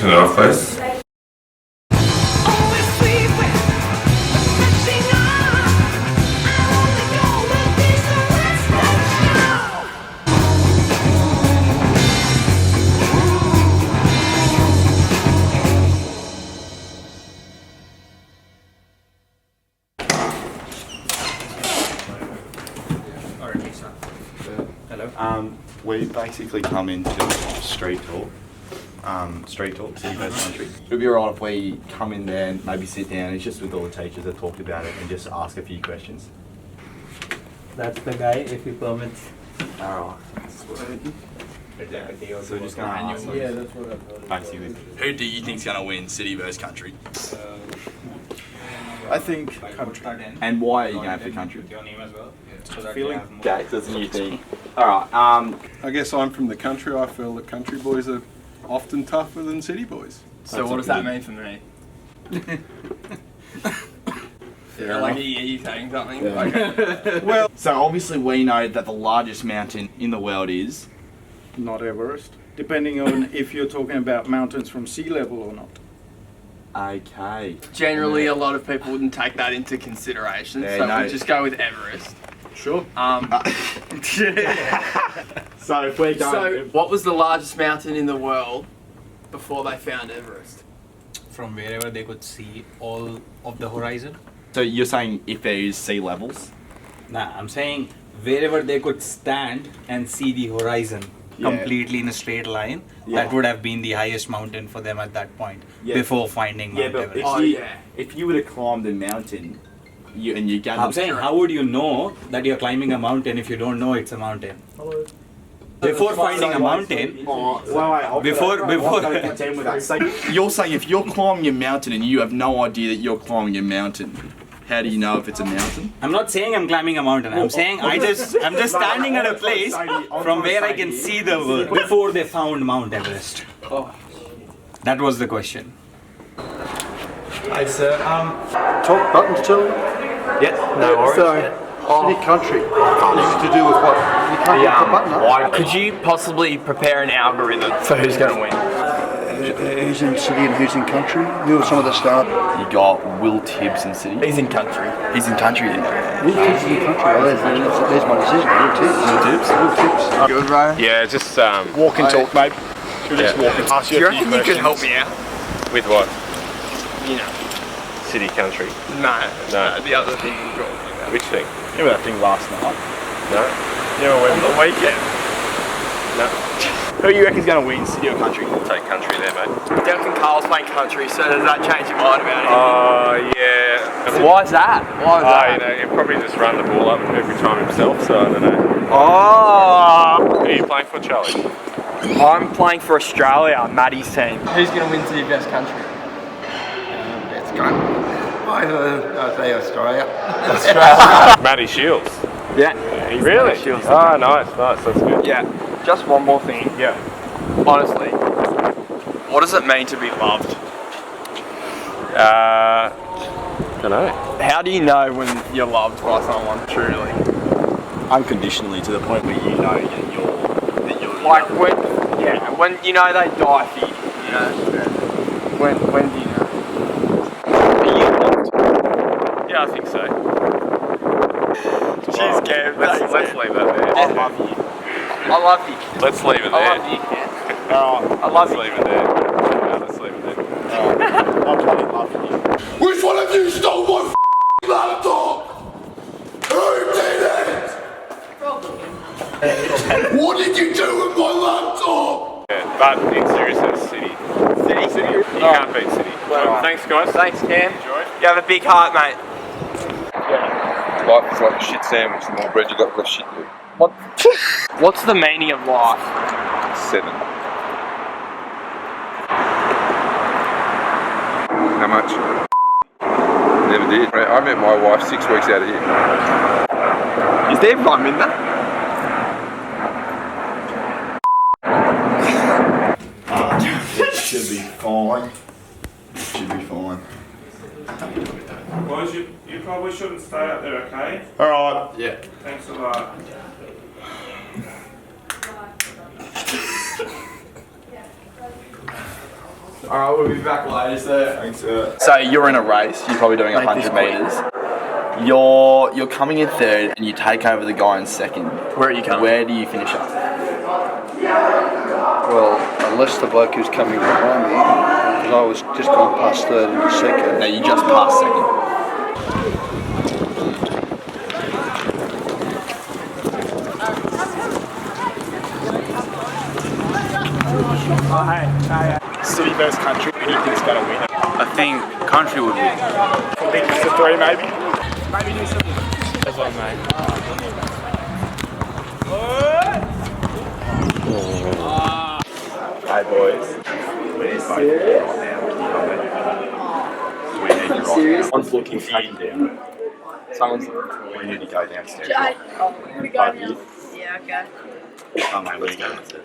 turn it off, please? Hello. We basically come in to do street talk. City First Country. It would be alright if we come in there and maybe sit down. It's just with all the teachers that talked about it and just ask a few questions. That's the guy, if he permits. Alright. So we're just going to ask Yeah, that's what I've heard. basically, who do you think's going to win, City versus Country? I think country. And why are you going for Country? Feeling. Okay, so it's a new thing. Alright, I guess I'm from the country. I feel that country boys are often tougher than city boys. So what does that mean for me? Fair Like, are enough. you saying something? Yeah. Okay. Well, so obviously we know that the largest mountain in the world is... Not Everest, depending on if you're talking about mountains from sea level or not. Okay. Generally, a lot of people wouldn't take that into consideration, Yeah, so no. we'll just go with Everest. Sure. So if we're So, what was the largest mountain in the world before they found Everest? From wherever they could see all of the horizon. So you're saying if there is sea levels? Nah, I'm saying wherever they could stand and see the horizon Yeah. completely in a straight line, Yeah. that would have been the highest mountain for them at that point, Yeah. before finding Mount Everest. Oh, yeah. If you were to climb the mountain, you get I'm saying, how would you know that you're climbing a mountain if you don't know it's a mountain? Before finding a mountain, before So you're saying if you're climbing a mountain and you have no idea that you're climbing a mountain, how do you know if it's a mountain? I'm not saying I'm climbing a mountain. I'm saying I'm just standing at a place from where I can see the world before they found Mount Everest. That was the question. Hi, sir. Top button still? Yeah, no worries. City country. It's to do with what? You can't get the button up. Could you possibly prepare an algorithm for who's going to win? Who's in city and who's in country? Who are some of the start? You got Will Tibbs in city. He's in country. He's in country. Will Tibbs is in country. Oh, there's my decision. Will Tibbs. Will Tibbs? Will Tibbs. good, Ryan. Yeah, just Walk and talk, mate. Should we just walk and ask Do you reckon you could help me out? with what? You know. City, country. No. No. The other thing we were talking about. Which thing? Remember that thing last night? No. Yeah, On the weekend. No. Who you reckon's going to win, city or country? Take country there, mate. Duncan Carl's playing country, so does that change your mind about it? Oh, yeah. Why is that? Why is that? You know, he'll probably just run the ball up every time himself, so I don't know. Oh! Who are you playing for, Charlie? I'm playing for Australia, Maddie's team. Who's going to win City Best Country? Let's go. I'll say Australia. Matty Shields. Yeah. Really? Matty Shields. Oh, nice. That's good. Yeah. Just one more thing. Yeah. Honestly, what does it mean to be loved? Don't know. How do you know when you're loved by someone, truly? Unconditionally, to the point where you know that you're Like when you know they die for you, you know? When do you know? Are you loved? Yeah, I think so. Cheers, Cam. Let's leave that there. I love you. I love you. Let's leave it there. I love you, Cam. I love Let's you. leave it there. Yeah, let's leave it there. I'm bloody laughing you. Which one of you stole my laptop? Who did it? What did you do with my laptop? Yeah, but in seriousness, City. City. You can't beat City. Thanks, guys. Thanks, Cam. Enjoy. You have a big heart, mate. Life is like a shit sandwich. The more bread you got, the less shit you. What's the meaning of life? 7. How much? Never did. I met my wife 6 weeks out of here. Is there rum in that? should be fine. Should be fine. Boys, you probably shouldn't stay up there, okay? Alright. Yeah. Thanks a lot. Alright, we'll be back later, sir. Thanks, sir. So you're in a race, you're probably doing 100 metres. You're coming in third and you take over the guy in second. Where are you coming? Where do you finish up? Well, unless the bloke who's coming behind me, because I was just gone past third and second. No, you just passed second. City versus country, who do you think's going to win? I think country would win. I think it's a 3 maybe. Maybe do something. That's one, mate. Hey boys. We need both of you right now. We need you right now. Someone's looking for you. Down. Someone's We need to go downstairs. Yeah, okay. Oh mate, where are you going downstairs?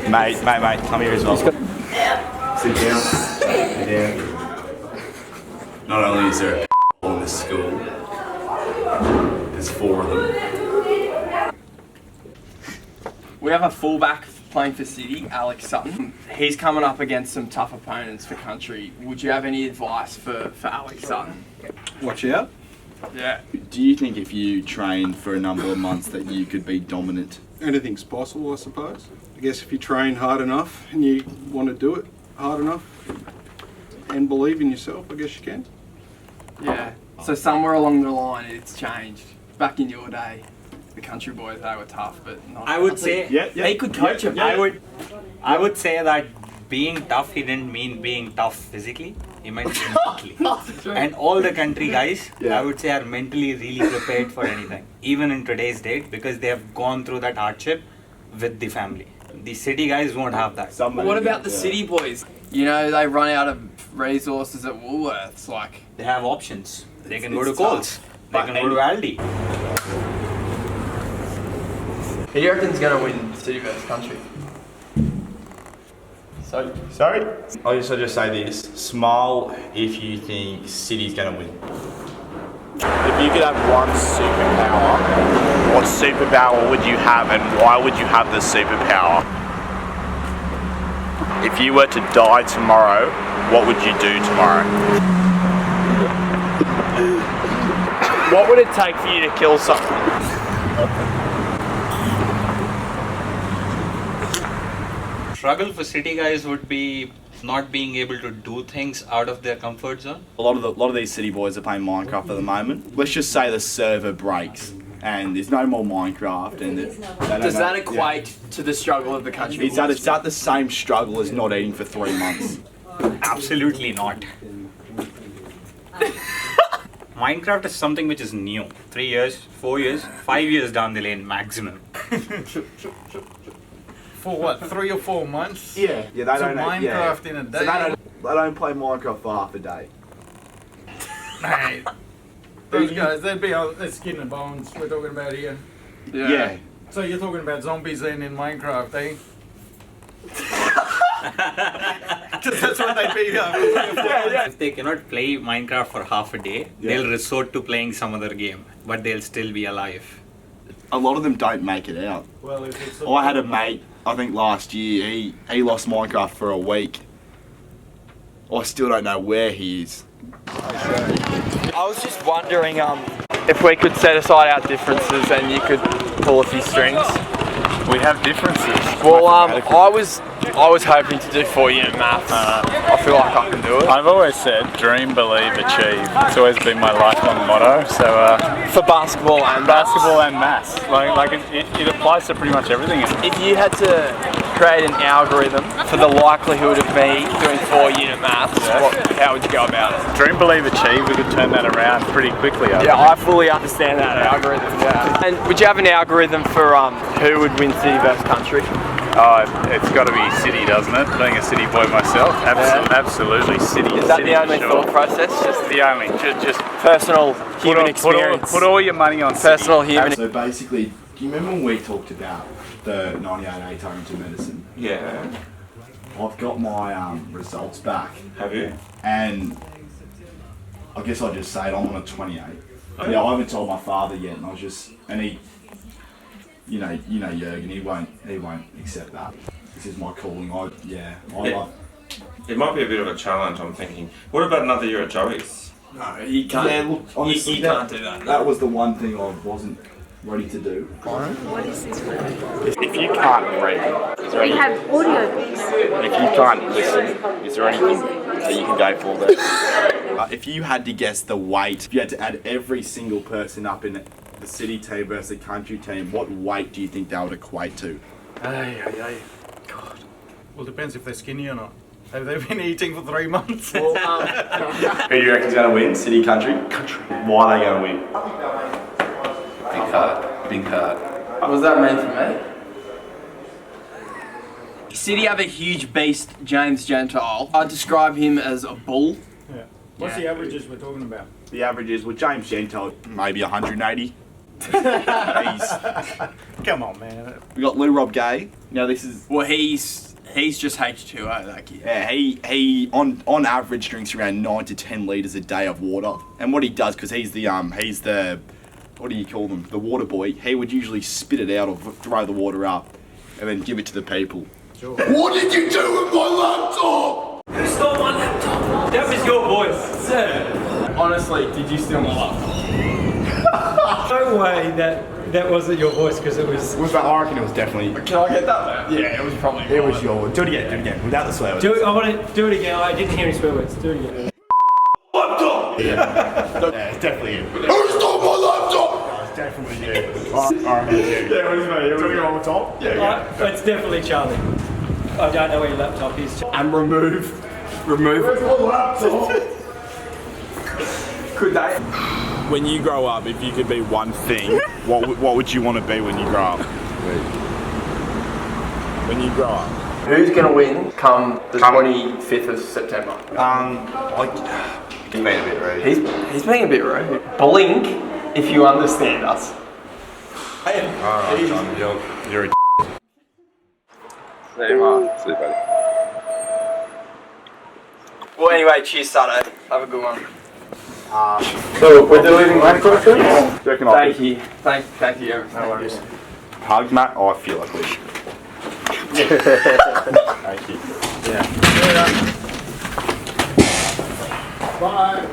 Mate, come here as well. Sit down. Sit down. Not only is there a in this school, there's 4 of them. We have a fullback playing for City, Alex Sutton. He's coming up against some tough opponents for country. Would you have any advice for Alex Sutton? Watch out. Yeah. Do you think if you trained for a number of months that you could be dominant? Anything's possible, I suppose. I guess if you train hard enough and you want to do it hard enough and believe in yourself, I guess you can. Yeah. So somewhere along the line it's changed. Back in your day, the country boys, they were tough, but not... I would say they could coach him. I would say that being tough, he didn't mean being tough physically. He meant mentally. And all the country guys, I would say, are mentally really prepared for anything, even in today's date, because they have gone through that hardship with the family. The city guys won't have that. But what about the city boys? You know, they run out of resources at Woolworths. Like, They have options. They can go to it's Coles. They can go to Aldi. who do you reckon's going to win City versus country? Sorry? I'll just say this. Smile if you think City's going to win. If you could have one superpower, what superpower would you have and why would you have the superpower? If you were to die tomorrow, what would you do tomorrow? What would it take for you to kill someone? Struggle for city guys would be not being able to do things out of their comfort zone. A lot of these city boys are playing Minecraft at the moment. Let's just say the server breaks and there's no more Minecraft and Does that equate to the struggle of the country? Is that the same struggle as not eating for 3 months? Absolutely not. Minecraft is something which is new. 3 years, 4 years, 5 years down the lane maximum. For what, 3 or 4 months? Yeah, they So don't. Minecraft in a day? So they don't play Minecraft for half a day. Mate, those guys, they'd be on their skin and bones we're talking about here. Yeah. So you're talking about zombies then in Minecraft, eh? Because that's what they'd be. If they cannot play Minecraft for half a day, they'll resort to playing some other game, but they'll still be alive. A lot of them don't make it out. Well, if it's I had a mate, I think last year, he lost Minecraft for a week. I still don't know where he is. I was just wondering if we could set aside our differences and you could pull a few strings. We have differences. Well, I was hoping to do 4-unit maths. I feel like I can do it. I've always said dream, believe, achieve. It's always been my lifelong motto. So For basketball and maths, like it applies to pretty much everything. if you had to create an algorithm for the likelihood of me doing 4-unit maths, how would you go about it? Dream, believe, achieve. We could turn that around pretty quickly. I fully understand that algorithm. Yeah. And would you have an algorithm for who would win City versus country? Oh, it's got to be City, doesn't it? Being a City boy myself, absolutely City. Is that the only thought process? Just the only, just personal human experience. Put all your money on personal City. human. So basically, do you remember when we talked about the 98 Torrington medicine? Yeah. I've got my results back. Have you? And I guess I'll just say it, I'm on a 28. Yeah, I haven't told my father yet, and I was just, and he, you know Jurgen, he won't accept that. Because is my calling. I love. It might be a bit of a challenge, I'm thinking. What about another year at Joey's? No, you can't. Yeah, look, honestly, you can't do that. That was the one thing I wasn't ready to do. What is this for? If you can't read, is there We any, have audio books. if you can't listen, is there anything that you can go for there? If you had to guess the weight, if you had to add every single person up in the city team versus the country team, what weight do you think that would equate to? God. Well, depends if they're skinny or not. Have they been eating for 3 months? Who do you reckon's going to win? City, country? Country. Why are they going to win? Big heart. Big heart. What does that mean for me? City have a huge beast, James Gentile. I'd describe him as a bull. Yeah. What's the averages we're talking about? The average is, with James Gentile, maybe 180. Come on, man. We got Lou Rob Gay. Now this is. Well, he's just H2O, that kid. Yeah, he on average drinks around 9 to 10 litres a day of water. And what he does, because he's the what do you call them? The water boy. He would usually spit it out or throw the water up, and then give it to the people. Sure. What did you do with my laptop? Who stole my laptop? That was your voice, sir. Honestly, did you steal my laptop? No way that wasn't your voice because it was. I reckon it was definitely. Can I get that there? Yeah, it was probably. It was your. Do it again, without the swear words. I want to do it again. I didn't hear any swear words. Do it again. Laptop! Yeah, it's definitely you. Who stole my laptop? It's definitely you. Alright, it's you. Yeah, it was me. Do it on the top? Yeah. It's definitely Charlie. I don't know where your laptop is. And remove. Where's my laptop? Could they? When you grow up, if you could be one thing, what would you want to be when you grow up? When you grow up? Who's going to win come the 25th of September? He's been a bit rude. He's being a bit rude. Blink if you understand us. Alright, John, you're a See you, buddy. Well, anyway, cheers, Saturday. Have a good one. So, we're deleting my questions? Thank you. Thank you, everyone. No worries. Hug, Matt? Oh, I feel like we should. Thank you. Yeah. Bye.